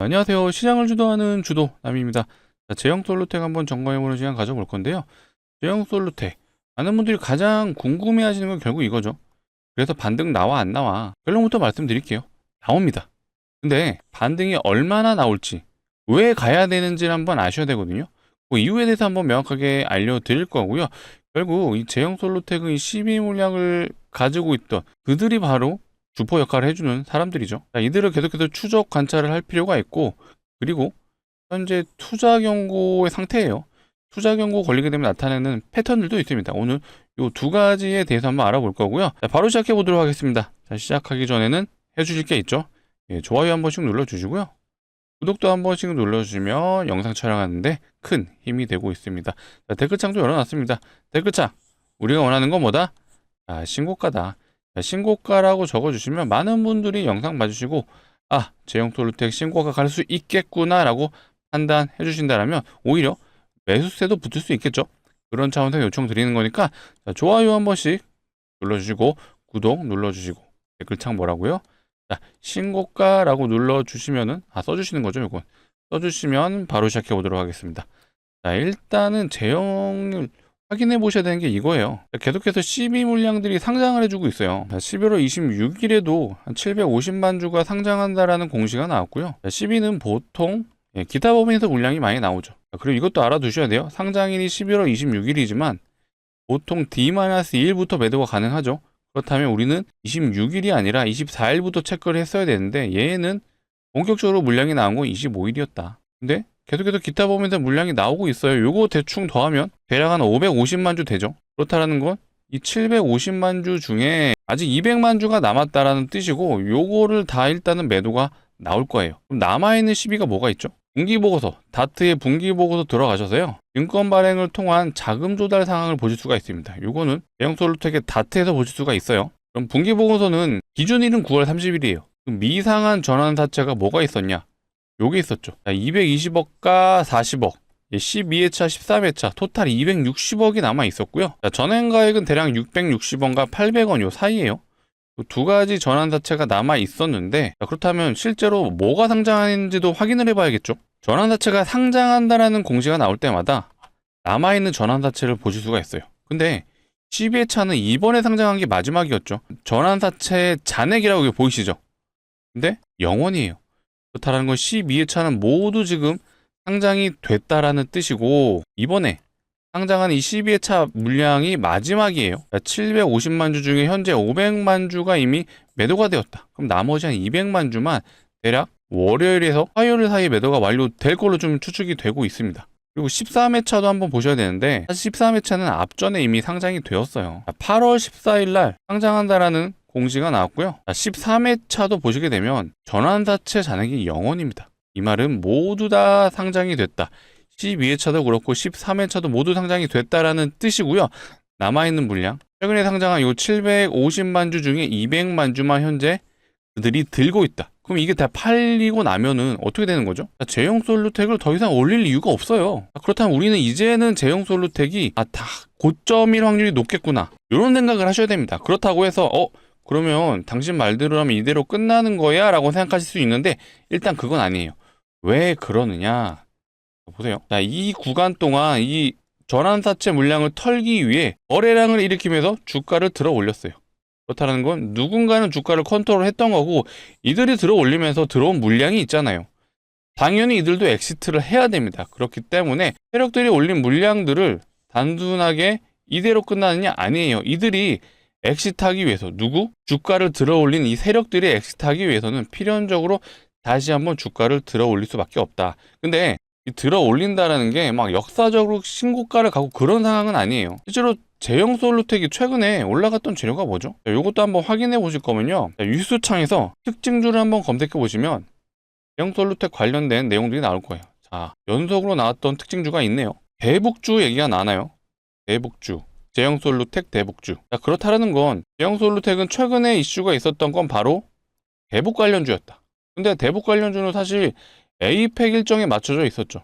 안녕하세요. 시장을 주도하는 주도 남입니다. 자, 제형 솔루텍 한번 점검해보는 시간 가져볼 건데요. 제형 솔루텍 많은 분들이 가장 궁금해하시는 건 결국 이거죠. 그래서 반등 나와 안 나와? 결론부터 말씀드릴게요. 나옵니다. 근데 반등이 얼마나 나올지, 왜 가야 되는지를 한번 아셔야 되거든요. 그 이유에 대해서 한번 명확하게 알려드릴 거고요. 결국 이 제형 솔루텍은 이 12 물량을 가지고 있던 그들이 바로 주포 역할을 해주는 사람들이죠. 자, 이들을 계속해서 추적 관찰을 할 필요가 있고, 그리고 현재 투자 경고의 상태예요. 투자 경고 걸리게 되면 나타내는 패턴들도 있습니다. 오늘 이 두 가지에 대해서 한번 알아볼 거고요. 자, 바로 시작해 보도록 하겠습니다. 자, 시작하기 전에는 해주실 게 있죠. 예, 좋아요 한 번씩 눌러주시고요. 구독도 한 번씩 눌러주시면 영상 촬영하는데 큰 힘이 되고 있습니다. 자, 댓글창도 열어놨습니다. 댓글창, 우리가 원하는 건 뭐다? 자, 신고가다. 자, 신고가라고 적어주시면 많은 분들이 영상 봐주시고, 아, 제형 솔루텍 신고가 갈 수 있겠구나 라고 판단해 주신다면 오히려 매수세도 붙을 수 있겠죠. 그런 차원에서 요청 드리는 거니까, 자, 좋아요 한 번씩 눌러주시고 구독 눌러주시고, 댓글창 뭐라고요? 자, 신고가라고 눌러주시면은, 써주시는 거죠, 이건. 써주시면 바로 시작해 보도록 하겠습니다. 자, 일단은 제형을 확인해 보셔야 되는 게 이거예요. 자, 계속해서 12 물량들이 상장을 해주고 있어요. 자, 11월 26일에도 한 750만 주가 상장한다라는 공시가 나왔고요. 자, 12는 보통 기타 법인에서 물량이 많이 나오죠. 자, 그리고 이것도 알아두셔야 돼요. 상장일이 11월 26일이지만 보통 D-2일부터 매도가 가능하죠. 그렇다면 우리는 26일이 아니라 24일부터 체크를 했어야 되는데, 얘는 본격적으로 물량이 나온 건 25일이었다. 근데 계속해서 기타 법인에서 물량이 나오고 있어요. 요거 대충 더하면 대략 한 550만 주 되죠. 그렇다라는 건 이 750만 주 중에 아직 200만 주가 남았다라는 뜻이고, 요거를 다 일단은 매도가 나올 거예요. 그럼 남아있는 시비가 뭐가 있죠? 분기보고서, 다트의 분기보고서 들어가셔서요, 증권 발행을 통한 자금 조달 상황을 보실 수가 있습니다. 요거는 제형 솔루텍의 다트에서 보실 수가 있어요. 그럼 분기보고서는 기준일은 9월 30일이에요. 미상한 전환사채가 뭐가 있었냐? 요게 있었죠. 220억과 40억, 12회차, 13회차, 토탈 260억이 남아 있었고요. 전환가액은 대략 660원과 800원 요 사이에요. 두 가지 전환사채가 남아 있었는데, 그렇다면 실제로 뭐가 상장하는지도 확인을 해봐야겠죠. 전환사채가 상장한다라는 공시가 나올 때마다 남아있는 전환사채를 보실 수가 있어요. 근데 12회차는 이번에 상장한 게 마지막이었죠. 전환사채 잔액이라고 여기 보이시죠? 근데 0원이에요. 그렇다는 건 12회차는 모두 지금 상장이 됐다라는 뜻이고, 이번에 상장한 이 12회차 물량이 마지막이에요. 750만 주 중에 현재 500만 주가 이미 매도가 되었다. 그럼 나머지 한 200만 주만 대략 월요일에서 화요일 사이에 매도가 완료될 걸로 좀 추측이 되고 있습니다. 그리고 13회차도 한번 보셔야 되는데, 사실 13회차는 앞전에 이미 상장이 되었어요. 8월 14일 날 상장한다라는 공시가 나왔고요. 13회차도 보시게 되면 전환사채 잔액이 0원입니다. 이 말은 모두 다 상장이 됐다. 12회차도 그렇고 13회차도 모두 상장이 됐다라는 뜻이고요. 남아있는 물량, 최근에 상장한 이 750만 주 중에 200만 주만 현재 그들이 들고 있다. 그럼 이게 다 팔리고 나면은 어떻게 되는 거죠? 제형 솔루텍을 더 이상 올릴 이유가 없어요. 그렇다면 우리는 이제는 제형 솔루텍이 다 고점일 확률이 높겠구나, 이런 생각을 하셔야 됩니다. 그렇다고 해서 그러면 당신 말대로 하면 이대로 끝나는 거야 라고 생각하실 수 있는데, 일단 그건 아니에요. 왜 그러느냐, 보세요. 자, 이 구간 동안 이 전환사채 물량을 털기 위해 거래량을 일으키면서 주가를 들어 올렸어요. 그렇다는 건 누군가는 주가를 컨트롤했던 거고, 이들이 들어 올리면서 들어온 물량이 있잖아요. 당연히 이들도 엑시트를 해야 됩니다. 그렇기 때문에 세력들이 올린 물량들을 단순하게 이대로 끝나느냐, 아니에요. 이들이 엑시트하기 위해서, 주가를 들어 올린 이 세력들이 엑시트하기 위해서는 필연적으로 다시 한번 주가를 들어 올릴 수밖에 없다. 근데 들어 올린다라는 게 막 역사적으로 신고가를 가고 그런 상황은 아니에요. 실제로 제형 솔루텍이 최근에 올라갔던 재료가 뭐죠? 이것도 한번 확인해 보실 거면요, 뉴스창에서 특징주를 한번 검색해 보시면 제형 솔루텍 관련된 내용들이 나올 거예요. 자, 연속으로 나왔던 특징주가 있네요. 대북주 얘기가 나나요? 대북주, 제형 솔루텍 대북주. 자, 그렇다라는 건 제형 솔루텍은 최근에 이슈가 있었던 건 바로 대북 관련주였다. 근데 대북 관련주는 사실 에이펙 일정에 맞춰져 있었죠.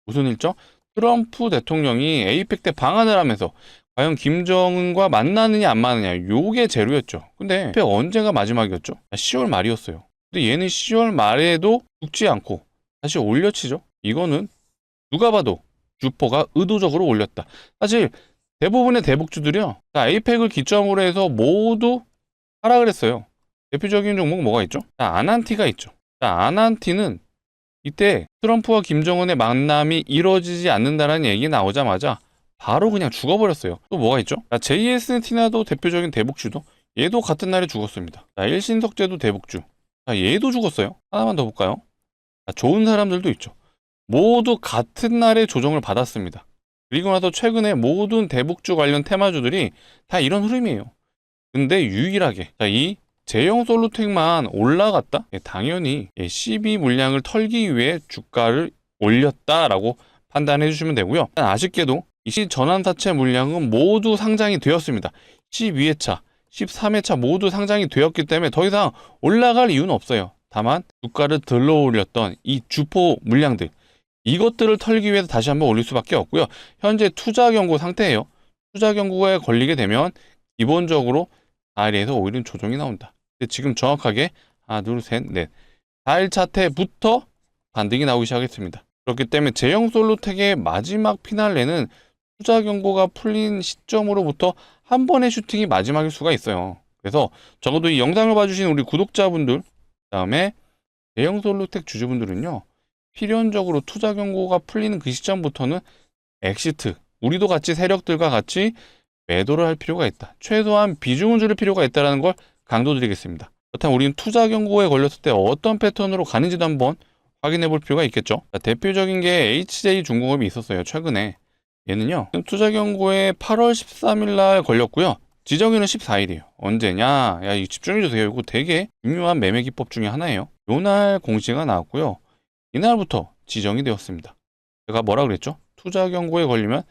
무슨 일정? 트럼프 대통령이 에이펙 때 방한을 하면서 과연 김정은과 만나느냐 안 만나느냐, 요게 재료였죠. 근데 에이펙 언제가 마지막이었죠? 10월 말이었어요. 근데 얘는 10월 말에도 죽지 않고 다시 올려치죠. 이거는 누가 봐도 주포가 의도적으로 올렸다. 사실 대부분의 대북주들이요. 자, 에이펙을 기점으로 해서 모두 하락을 했어요. 대표적인 종목 뭐가 있죠? 자, 아난티가 있죠. 자, 아난티는 이때 트럼프와 김정은의 만남이 이루어지지 않는다는 얘기 나오자마자 바로 그냥 죽어버렸어요. 또 뭐가 있죠? 자, JST나도 대표적인 대북주도 얘도 같은 날에 죽었습니다. 자, 일신석재도 대북주. 자, 얘도 죽었어요. 하나만 더 볼까요? 자, 좋은 사람들도 있죠. 모두 같은 날에 조정을 받았습니다. 그리고 나서 최근에 모든 대북주 관련 테마주들이 다 이런 흐름이에요. 근데 유일하게 이 제형 솔루텍만 올라갔다? 당연히 12 물량을 털기 위해 주가를 올렸다라고 판단해 주시면 되고요. 아쉽게도 이 전환사채 물량은 모두 상장이 되었습니다. 12회차, 13회차 모두 상장이 되었기 때문에 더 이상 올라갈 이유는 없어요. 다만 주가를 들러 올렸던 이 주포 물량들, 이것들을 털기 위해서 다시 한번 올릴 수밖에 없고요. 현재 투자 경고 상태예요. 투자 경고에 걸리게 되면 기본적으로 4일에서 5일은 조정이 나온다. 근데 지금 정확하게 하나, 둘, 셋, 넷 4일 차트부터 반등이 나오기 시작했습니다. 그렇기 때문에 제형 솔루텍의 마지막 피날레는 투자 경고가 풀린 시점으로부터 한 번의 슈팅이 마지막일 수가 있어요. 그래서 적어도 이 영상을 봐주신 우리 구독자분들, 그다음에 제형 솔루텍 주주분들은요, 필연적으로 투자 경고가 풀리는 그 시점부터는 엑시트, 우리도 같이 세력들과 같이 매도를 할 필요가 있다. 최소한 비중을 줄일 필요가 있다는 걸 강조드리겠습니다. 그렇다면 우리는 투자 경고에 걸렸을 때 어떤 패턴으로 가는지도 한번 확인해 볼 필요가 있겠죠. 자, 대표적인 게 HJ중공업이 있었어요. 최근에. 얘는요, 투자 경고에 8월 13일 날 걸렸고요. 지정일은 14일이에요. 언제냐? 야, 이거 집중해 주세요. 이거 되게 중요한 매매 기법 중에 하나예요. 요날 공시가 나왔고요. 이날부터 지정이 되었습니다. 제가 뭐라 그랬죠? 투자 경고에 걸리면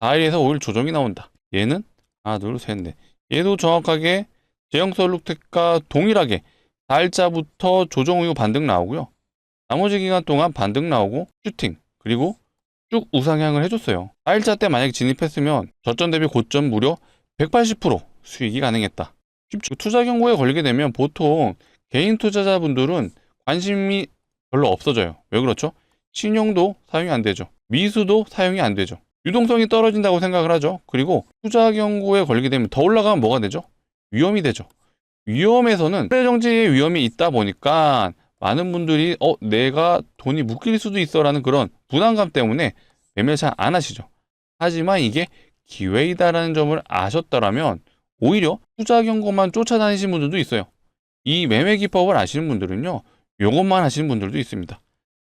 4일에서 5일 조정이 나온다. 얘는 하나, 둘, 셋, 넷. 얘도 정확하게 제형 솔루텍과 동일하게 4일자부터 조정 이후 반등 나오고요. 나머지 기간 동안 반등 나오고 슈팅, 그리고 쭉 우상향을 해줬어요. 4일자 때 만약에 진입했으면 저점 대비 고점 무려 180% 수익이 가능했다. 투자 경고에 걸리게 되면 보통 개인 투자자분들은 관심이 별로 없어져요. 왜 그렇죠? 신용도 사용이 안 되죠. 미수도 사용이 안 되죠. 유동성이 떨어진다고 생각을 하죠. 그리고 투자 경고에 걸리게 되면 더 올라가면 뭐가 되죠? 위험이 되죠. 위험에서는 거래 정지의 위험이 있다 보니까 많은 분들이 내가 돈이 묶일 수도 있어 라는 그런 부담감 때문에 매매를 잘 안 하시죠. 하지만 이게 기회이다라는 점을 아셨더라면 오히려 투자 경고만 쫓아다니시는 분들도 있어요. 이 매매 기법을 아시는 분들은요, 요것만 하시는 분들도 있습니다.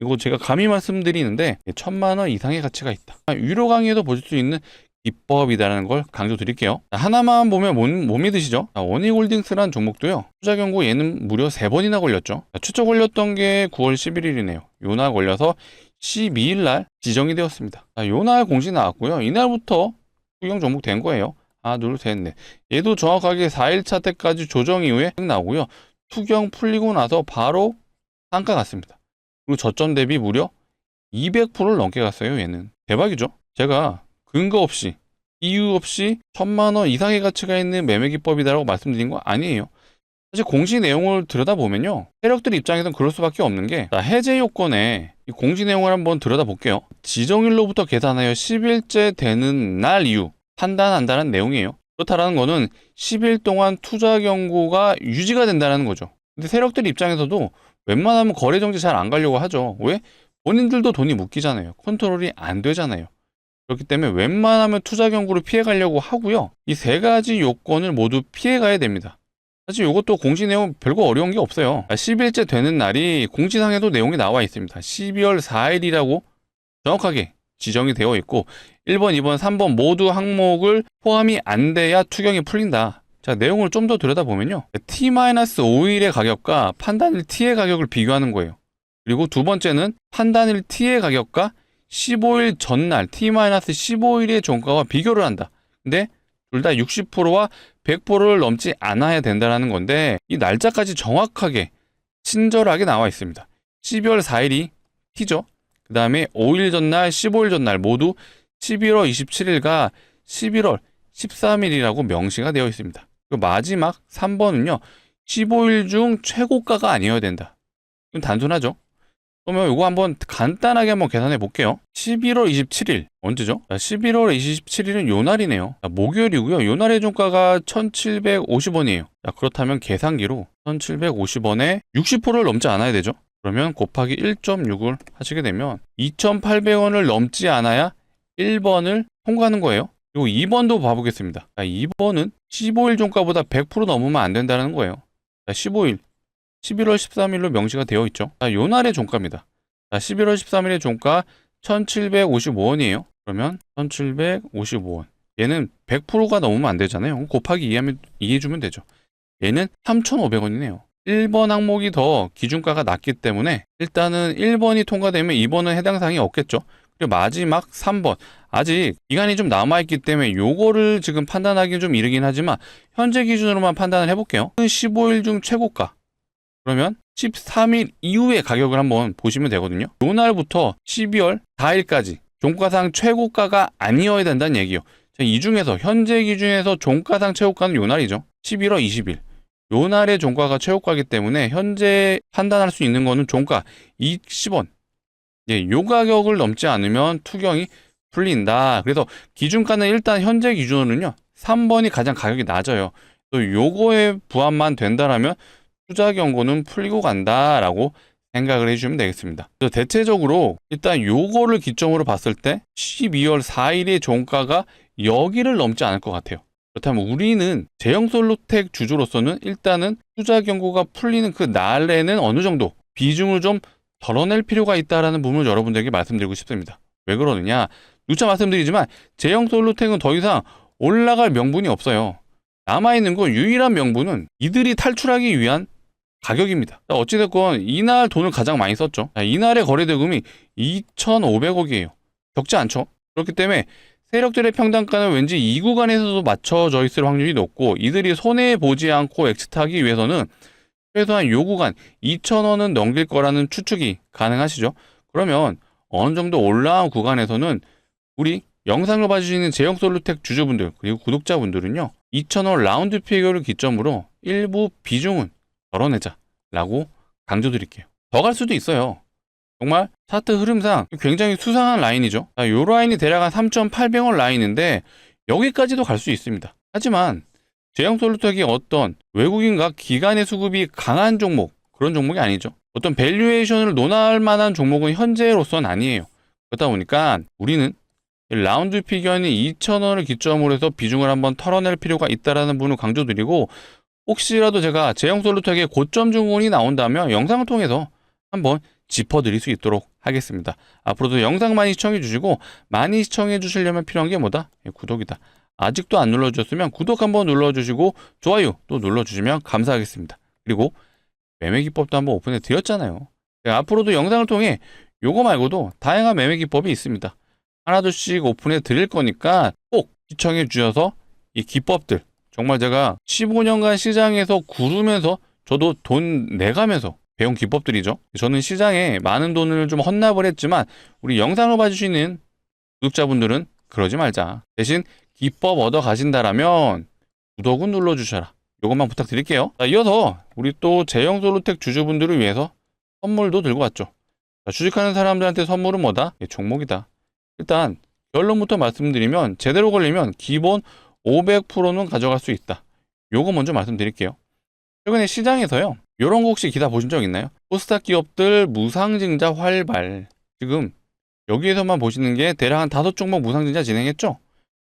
이거 제가 감히 말씀드리는데 1,000만 원 이상의 가치가 있다. 유료 강의에도 보실 수 있는 기법이다라는 걸 강조드릴게요. 하나만 보면 못 믿으시죠? 원익홀딩스라는 종목도요, 투자 경고 얘는 무려 3번이나 걸렸죠. 최초 걸렸던 게 9월 11일이네요. 요날 걸려서 12일 날 지정이 되었습니다. 요날 공시 나왔고요. 이날부터 투경 종목 된 거예요. 하나, 둘, 셋, 넷. 얘도 정확하게 4일차 때까지 조정 이후에 나오고요. 투경 풀리고 나서 바로 상가 갔습니다. 그리고 저점 대비 무려 200%를 넘게 갔어요. 얘는 대박이죠. 제가 근거 없이 이유 없이 1,000만 원 이상의 가치가 있는 매매 기법이다라고 말씀드린 거 아니에요. 사실 공시 내용을 들여다보면요, 세력들 입장에서는 그럴 수밖에 없는 게, 해제 요건에 이 공시 내용을 한번 들여다볼게요. 지정일로부터 계산하여 10일째 되는 날 이후 판단한다는 내용이에요. 그렇다라는 거는 10일 동안 투자 경고가 유지가 된다는 거죠. 근데 세력들 입장에서도 웬만하면 거래 정지 잘 안 가려고 하죠. 왜? 본인들도 돈이 묶이잖아요. 컨트롤이 안 되잖아요. 그렇기 때문에 웬만하면 투자 경고를 피해 가려고 하고요. 이 3가지 요건을 모두 피해 가야 됩니다. 사실 이것도 공시 내용 별거 어려운 게 없어요. 10일째 되는 날이 공지상에도 내용이 나와 있습니다. 12월 4일이라고 정확하게 지정이 되어 있고 1번, 2번, 3번 모두 항목을 포함이 안 돼야 투경이 풀린다. 자, 내용을 좀 더 들여다보면요, T-5일의 가격과 판단일 T의 가격을 비교하는 거예요. 그리고 두 번째는 판단일 T의 가격과 15일 전날 T-15일의 종가와 비교를 한다. 근데 둘 다 60%와 100%를 넘지 않아야 된다는 건데, 이 날짜까지 정확하게 친절하게 나와 있습니다. 12월 4일이 T죠. 그 다음에 5일 전날, 15일 전날 모두 11월 27일과 11월 13일이라고 명시가 되어 있습니다. 그 마지막 3번은요, 15일 중 최고가가 아니어야 된다. 이건 단순하죠. 그러면 이거 한번 간단하게 한번 계산해 볼게요. 11월 27일 언제죠? 11월 27일은 요 날이네요. 목요일이고요. 요 날의 종가가 1,750원이에요. 그렇다면 계산기로 1,750원에 60%를 넘지 않아야 되죠. 그러면 곱하기 1.6을 하시게 되면 2,800원을 넘지 않아야 1번을 통과하는 거예요. 그리고 2번도 봐보겠습니다. 2번은 15일 종가보다 100% 넘으면 안 된다는 거예요. 15일 11월 13일로 명시가 되어 있죠. 요 날의 종가입니다. 11월 13일의 종가 1,755원이에요. 그러면 1,755원. 얘는 100%가 넘으면 안 되잖아요. 곱하기 이해해주면 되죠. 얘는 3,500원이네요. 1번 항목이 더 기준가가 낮기 때문에 일단은 1번이 통과되면 2번은 해당 사항이 없겠죠. 그리고 마지막 3번. 아직 기간이 좀 남아있기 때문에 요거를 지금 판단하기는 좀 이르긴 하지만 현재 기준으로만 판단을 해볼게요. 15일 중 최고가. 그러면 13일 이후의 가격을 한번 보시면 되거든요. 요 날부터 12월 4일까지 종가상 최고가가 아니어야 된다는 얘기예요. 이 중에서 현재 기준에서 종가상 최고가는 요 날이죠. 11월 20일. 요 날의 종가가 최고가이기 때문에 현재 판단할 수 있는 거는 종가 20원. 요 가격을 넘지 않으면 투경이 풀린다. 그래서 기준가는 일단 현재 기준으로는요. 3번이 가장 가격이 낮아요. 또 요거에 부합만 된다라면 투자 경고는 풀리고 간다라고 생각을 해주시면 되겠습니다. 그래서 대체적으로 일단 요거를 기점으로 봤을 때 12월 4일의 종가가 여기를 넘지 않을 것 같아요. 그렇다면 우리는 제형솔루텍 주주로서는 일단은 투자 경고가 풀리는 그 날에는 어느 정도 비중을 좀 덜어낼 필요가 있다는 부분을 여러분들에게 말씀드리고 싶습니다. 왜 그러느냐? 누차 말씀드리지만 제형솔루텍은 더 이상 올라갈 명분이 없어요. 남아있는 건 유일한 명분은 이들이 탈출하기 위한 가격입니다. 어찌됐건 이날 돈을 가장 많이 썼죠. 이날의 거래대금이 2,500억이에요. 적지 않죠? 그렇기 때문에 세력들의 평단가는 왠지 이 구간에서도 맞춰져 있을 확률이 높고 이들이 손해보지 않고 엑스트하기 위해서는 최소한 요 구간 2,000원은 넘길 거라는 추측이 가능하시죠? 그러면 어느 정도 올라온 구간에서는 우리 영상을 봐주시는 제형솔루텍 주주분들 그리고 구독자분들은요 2,000원 라운드 피겨를 기점으로 일부 비중은 덜어내자라고 강조드릴게요. 더 갈 수도 있어요. 정말 차트 흐름상 굉장히 수상한 라인이죠. 이 라인이 대략 한 3,800원 라인인데 여기까지도 갈 수 있습니다. 하지만 제형솔루텍이 어떤 외국인과 기관의 수급이 강한 종목 그런 종목이 아니죠. 어떤 밸류에이션을 논할 만한 종목은 현재로서는 아니에요. 그러다 보니까 우리는 라운드 피겨는 2,000원을 기점으로 해서 비중을 한번 털어낼 필요가 있다는 부분을 강조드리고 혹시라도 제가 제형솔루텍의 고점 증권이 나온다면 영상을 통해서 한번 짚어드릴 수 있도록 하겠습니다. 앞으로도 영상 많이 시청해 주시고 많이 시청해 주시려면 필요한 게 뭐다? 구독이다. 아직도 안 눌러주셨으면 구독 한번 눌러주시고 좋아요 또 눌러주시면 감사하겠습니다. 그리고 매매기법도 한번 오픈해 드렸잖아요. 앞으로도 영상을 통해 요거 말고도 다양한 매매기법이 있습니다. 하나둘씩 오픈해 드릴 거니까 꼭 시청해 주셔서 이 기법들 정말 제가 15년간 시장에서 구르면서 저도 돈 내가면서 배운 기법들이죠. 저는 시장에 많은 돈을 좀 헌납을 했지만 우리 영상을 봐주시는 구독자분들은 그러지 말자. 대신 기법 얻어 가신다라면 구독은 눌러주셔라. 이것만 부탁드릴게요. 이어서 우리 또 제형솔루텍 주주분들을 위해서 선물도 들고 왔죠. 주식하는 사람들한테 선물은 뭐다? 종목이다. 일단 결론부터 말씀드리면 제대로 걸리면 기본 500%는 가져갈 수 있다. 요거 먼저 말씀드릴게요. 최근에 시장에서요. 요런 거 혹시 기사 보신 적 있나요? 코스닥 기업들 무상증자 활발. 지금 여기에서만 보시는 게 대략 한 5종목 무상증자 진행했죠?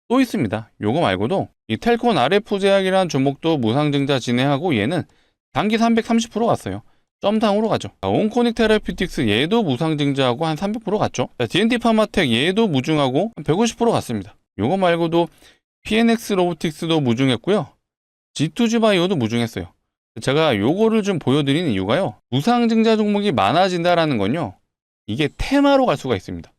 또 있습니다. 요거 말고도 이 텔콘 RF 제약이라는 종목도 무상증자 진행하고 얘는 단기 330% 갔어요. 점상으로 가죠. 온코닉 테라피틱스 얘도 무상증자하고 한 300% 갔죠. D&T 파마텍 얘도 무증하고 한 150% 갔습니다. 요거 말고도 PNX 로보틱스도 무증했고요. G2G 바이오도 무증했어요. 제가 요거를 좀 보여드리는 이유가요. 무상증자 종목이 많아진다라는 건요. 이게 테마로 갈 수가 있습니다.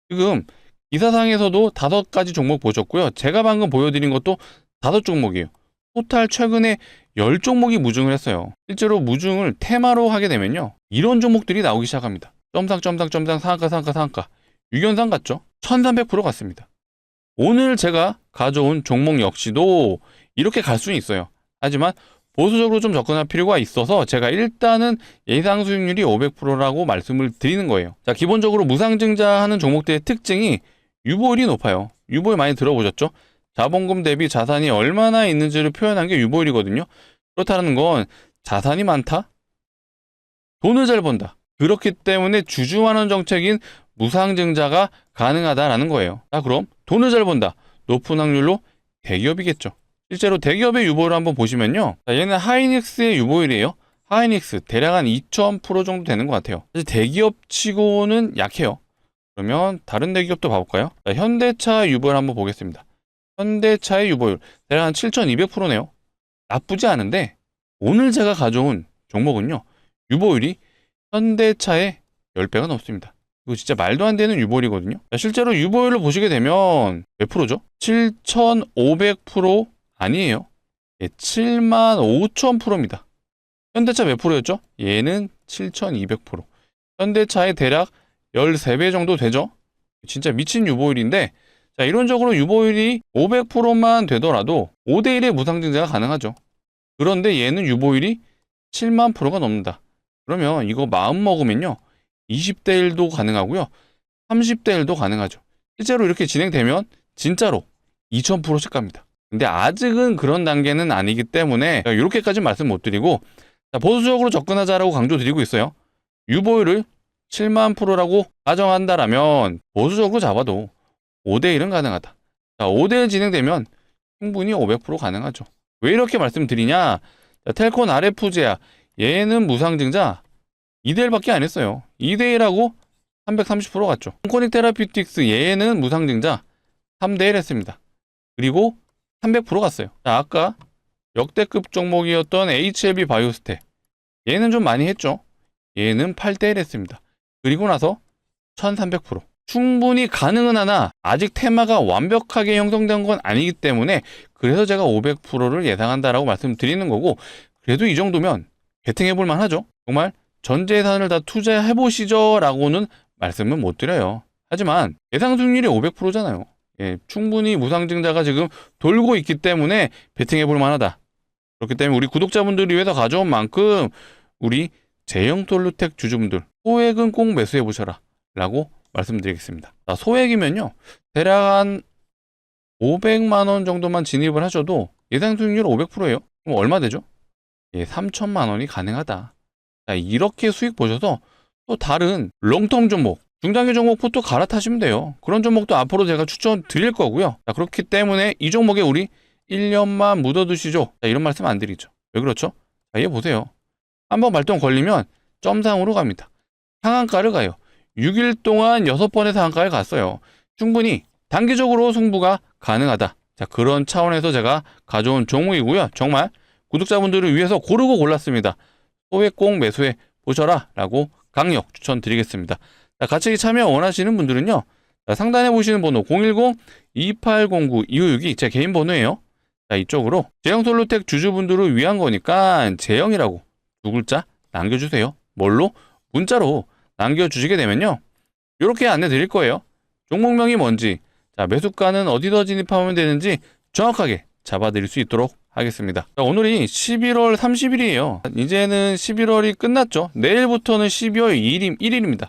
지금 기사상에서도 5가지 종목 보셨고요. 제가 방금 보여드린 것도 5종목이에요. 토탈 최근에 10종목이 무증을 했어요. 실제로 무증을 테마로 하게 되면요. 이런 종목들이 나오기 시작합니다. 점상 상한가 유견상 갔죠. 1300% 갔습니다. 오늘 제가 가져온 종목 역시도 이렇게 갈 수는 있어요. 하지만 보수적으로 좀 접근할 필요가 있어서 제가 일단은 예상 수익률이 500%라고 말씀을 드리는 거예요. 자, 기본적으로 무상증자 하는 종목들의 특징이 유보율이 높아요. 유보율 많이 들어보셨죠? 자본금 대비 자산이 얼마나 있는지를 표현한 게 유보율이거든요. 그렇다는 건 자산이 많다? 돈을 잘 번다. 그렇기 때문에 주주환원 정책인 무상증자가 가능하다라는 거예요. 자, 그럼 돈을 잘 번다. 높은 확률로 대기업이겠죠. 실제로 대기업의 유보율을 한번 보시면요. 자, 얘는 하이닉스의 유보율이에요. 하이닉스 대략 한 2000% 정도 되는 것 같아요. 사실 대기업 치고는 약해요. 그러면 다른 대기업도 봐볼까요? 자, 현대차 유보율 한번 보겠습니다. 현대차의 유보율 대략 한 7200%네요. 나쁘지 않은데 오늘 제가 가져온 종목은요. 유보율이 현대차의 10배가 넘습니다. 이거 진짜 말도 안 되는 유보율이거든요. 자, 실제로 유보율을 보시게 되면 몇 프로죠? 7500% 아니에요. 예, 75,000%입니다. 현대차 몇 프로였죠? 얘는 7200%. 현대차의 대략 13배 정도 되죠? 진짜 미친 유보율인데, 자, 이론적으로 유보율이 500%만 되더라도 5대1의 무상증자가 가능하죠. 그런데 얘는 유보율이 7만 프로가 넘는다. 그러면 이거 마음 먹으면요. 20대 1도 가능하고요. 30대 1도 가능하죠. 실제로 이렇게 진행되면 진짜로 2000%씩 갑니다. 근데 아직은 그런 단계는 아니기 때문에 이렇게까지 말씀 못 드리고, 자, 보수적으로 접근하자라고 강조드리고 있어요. 유보율을 7만 프로라고 가정한다라면 보수적으로 잡아도 5대1은 가능하다. 자, 5대1 진행되면 충분히 500% 가능하죠. 왜 이렇게 말씀드리냐? 자, 텔콘 RF제야. 얘는 무상증자 2대1밖에 안 했어요. 2대1하고 330% 갔죠. 온코닉 테라피틱스 얘는 무상증자 3대1 했습니다. 그리고 300% 갔어요. 자, 아까 역대급 종목이었던 HLB 바이오스텍 얘는 좀 많이 했죠. 얘는 8대1 했습니다. 그리고 나서 1300%. 충분히 가능은 하나 아직 테마가 완벽하게 형성된 건 아니기 때문에 그래서 제가 500%를 예상한다라고 말씀드리는 거고, 그래도 이 정도면 베팅해볼 만하죠. 정말 전 재산을 다 투자해보시죠 라고는 말씀은 못 드려요. 하지만 예상 수익률이 500%잖아요. 예, 충분히 무상증자가 지금 돌고 있기 때문에 베팅해볼 만하다. 그렇기 때문에 우리 구독자분들을 위해서 가져온 만큼 우리 제형솔루텍 주주분들 소액은 꼭 매수해보셔라 라고 말씀드리겠습니다. 자, 소액이면요 대략 한 500만 원 정도만 진입을 하셔도 예상 수익률 500%예요. 그럼 얼마 되죠? 예, 3천만 원이 가능하다. 자, 이렇게 수익 보셔서 또 다른 롱텀 종목, 중장기 종목부터 갈아타시면 돼요. 그런 종목도 앞으로 제가 추천 드릴 거고요. 자, 그렇기 때문에 이 종목에 우리 1년만 묻어두시죠. 자, 이런 말씀 안 드리죠. 왜 그렇죠? 자, 얘 보세요. 한번 발동 걸리면 점상으로 갑니다. 상한가를 가요. 6일 동안 6번의 상한가를 갔어요. 충분히 단기적으로 승부가 가능하다. 자, 그런 차원에서 제가 가져온 종목이고요. 정말 구독자분들을 위해서 고르고 골랐습니다. 소액 꼭 매수해 보셔라 라고 강력 추천드리겠습니다. 자, 같이 참여 원하시는 분들은요. 자, 상단에 보시는 번호 010-2809-2562 제 개인 번호예요. 자, 이쪽으로 제형솔루텍 주주분들을 위한 거니까 제형이라고 두 글자 남겨주세요. 뭘로? 문자로 남겨주시게 되면요. 이렇게 안내 드릴 거예요. 종목명이 뭔지, 자, 매수가는 어디서 진입하면 되는지 정확하게 잡아드릴 수 있도록 하겠습니다. 자, 오늘이 11월 30일이에요. 이제는 11월이 끝났죠. 내일부터는 12월 1일입니다.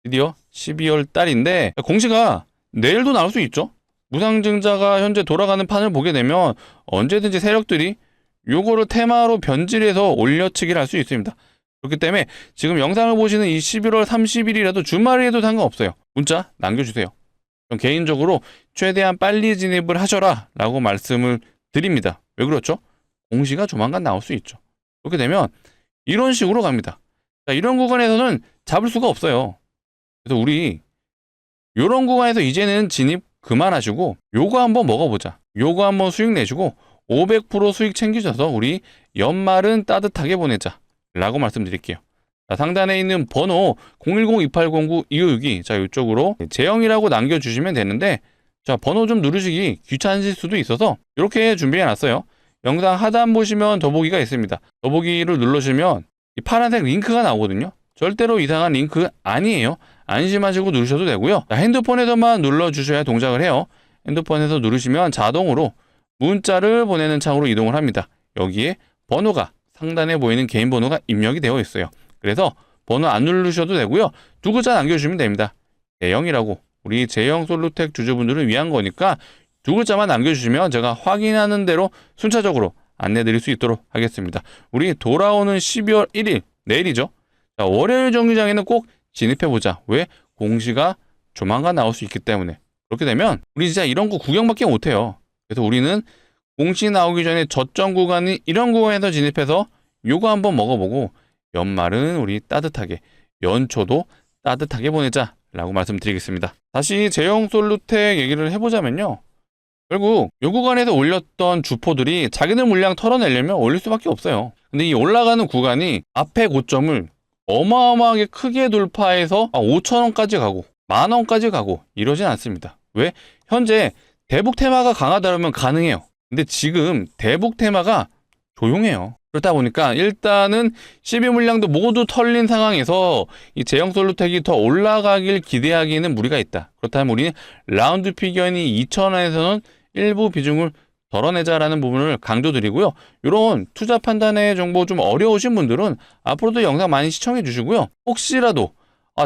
드디어 12월 달인데 공시가 내일도 나올 수 있죠. 무상증자가 현재 돌아가는 판을 보게 되면 언제든지 세력들이 요거를 테마로 변질해서 올려치기를 할 수 있습니다. 그렇기 때문에 지금 영상을 보시는 이 11월 30일이라도 주말에도 상관없어요. 문자 남겨주세요. 그럼 개인적으로 최대한 빨리 진입을 하셔라 라고 말씀을 드립니다. 왜 그렇죠? 공시가 조만간 나올 수 있죠. 그렇게 되면 이런 식으로 갑니다. 자, 이런 구간에서는 잡을 수가 없어요. 그래서 우리 이런 구간에서 이제는 진입 그만하시고 요거 한번 먹어보자. 요거 한번 수익 내시고 500% 수익 챙기셔서 우리 연말은 따뜻하게 보내자 라고 말씀드릴게요. 자, 상단에 있는 번호 010-2809-2562 자, 이쪽으로 제형이라고 남겨주시면 되는데, 자, 번호 좀 누르시기 귀찮으실 수도 있어서 이렇게 준비해 놨어요. 영상 하단 보시면 더보기가 있습니다. 더보기를 누르시면 이 파란색 링크가 나오거든요. 절대로 이상한 링크 아니에요. 안심하시고 누르셔도 되고요. 자, 핸드폰에서만 눌러주셔야 동작을 해요. 핸드폰에서 누르시면 자동으로 문자를 보내는 창으로 이동을 합니다. 여기에 번호가 상단에 보이는 개인 번호가 입력이 되어 있어요. 그래서 번호 안 누르셔도 되고요. 두 글자 남겨주시면 됩니다. 재영이라고 우리 제형 솔루텍 주주분들을 위한 거니까 두 글자만 남겨주시면 제가 확인하는 대로 순차적으로 안내드릴 수 있도록 하겠습니다. 우리 돌아오는 12월 1일 내일이죠. 자, 월요일 정류장에는 꼭 진입해보자. 왜? 공시가 조만간 나올 수 있기 때문에. 그렇게 되면 우리 진짜 이런 거 구경밖에 못해요. 그래서 우리는 공시 나오기 전에 저점 구간인 이런 구간에서 진입해서 요거 한번 먹어보고 연말은 우리 따뜻하게, 연초도 따뜻하게 보내자 라고 말씀드리겠습니다. 다시 제형 솔루텍 얘기를 해보자면요. 결국 요 구간에서 올렸던 주포들이 자기들 물량 털어내려면 올릴 수밖에 없어요. 근데 이 올라가는 구간이 앞에 고점을 어마어마하게 크게 돌파해서 5,000원까지 가고 10,000원까지 가고 이러진 않습니다. 왜? 현재 대북 테마가 강하다면 가능해요. 근데 지금 대북 테마가 조용해요. 그렇다 보니까 일단은 12 물량도 모두 털린 상황에서 이 제형 솔루텍이 더 올라가길 기대하기에는 무리가 있다. 그렇다면 우리는 라운드 피겨니 2,000원에서는 일부 비중을 덜어내자라는 부분을 강조드리고요. 이런 투자 판단의 정보 좀 어려우신 분들은 앞으로도 영상 많이 시청해 주시고요. 혹시라도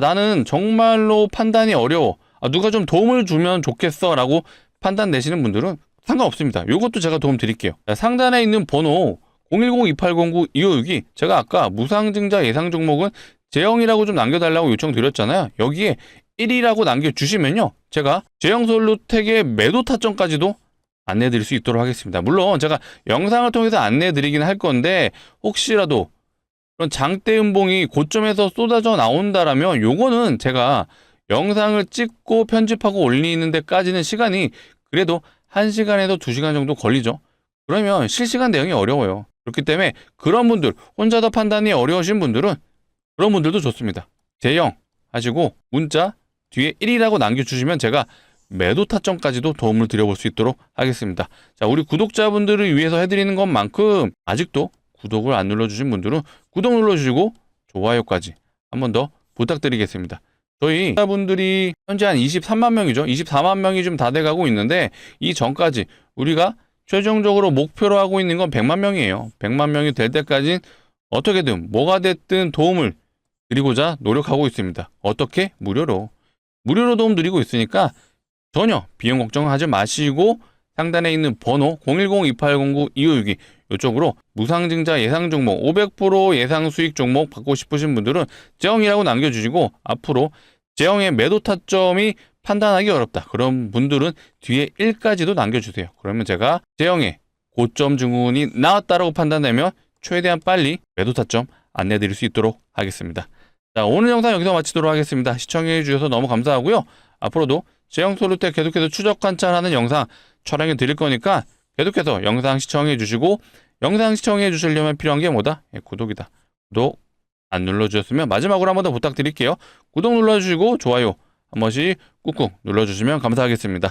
나는 정말로 판단이 어려워. 누가 좀 도움을 주면 좋겠어 라고 판단 내시는 분들은 상관없습니다. 이것도 제가 도움 드릴게요. 상단에 있는 번호 010-2809-2562 제가 아까 무상증자 예상 종목은 제형이라고 좀 남겨달라고 요청드렸잖아요. 여기에 1이라고 남겨주시면요. 제가 제형 솔루텍의 매도 타점까지도 안내드릴 수 있도록 하겠습니다. 물론 제가 영상을 통해서 안내드리긴 할 건데 혹시라도 그런 장대 음봉이 고점에서 쏟아져 나온다라면 요거는 제가 영상을 찍고 편집하고 올리는 데까지는 시간이 그래도 1시간에서 2시간 정도 걸리죠. 그러면 실시간 대응이 어려워요. 그렇기 때문에 그런 분들, 혼자 더 판단이 어려우신 분들은 그런 분들도 좋습니다. 제형 하시고 문자 뒤에 1이라고 남겨주시면 제가 매도 타점까지도 도움을 드려볼 수 있도록 하겠습니다. 자, 우리 구독자분들을 위해서 해드리는 것만큼 아직도 구독을 안 눌러주신 분들은 구독 눌러주시고 좋아요까지 한 번 더 부탁드리겠습니다. 저희 구독자분들이 현재 한 23만 명이죠. 24만 명이 좀 다 돼가고 있는데 이 전까지 우리가 최종적으로 목표로 하고 있는 건 100만 명이에요. 100만 명이 될 때까지 어떻게든 뭐가 됐든 도움을 드리고자 노력하고 있습니다. 어떻게? 무료로 도움 드리고 있으니까 전혀 비용 걱정하지 마시고 상단에 있는 번호 010-2809-2562 이쪽으로 무상증자 예상 종목 500% 예상 수익 종목 받고 싶으신 분들은 제형이라고 남겨주시고 앞으로 제형의 매도 타점이 판단하기 어렵다. 그런 분들은 뒤에 1까지도 남겨주세요. 그러면 제가 제형의 고점 증후군이 나왔다라고 판단되면 최대한 빨리 매도 타점 안내드릴 수 있도록 하겠습니다. 자, 오늘 영상 여기서 마치도록 하겠습니다. 시청해 주셔서 너무 감사하고요. 앞으로도 제형 솔루텍 계속해서 추적 관찰하는 영상 촬영해 드릴 거니까 계속해서 영상 시청해 주시고 영상 시청해 주시려면 필요한 게 뭐다? 구독이다. 구독 안 눌러주셨으면 마지막으로 한 번 더 부탁드릴게요. 구독 눌러주시고 좋아요 한 번씩 꾹꾹 눌러주시면 감사하겠습니다.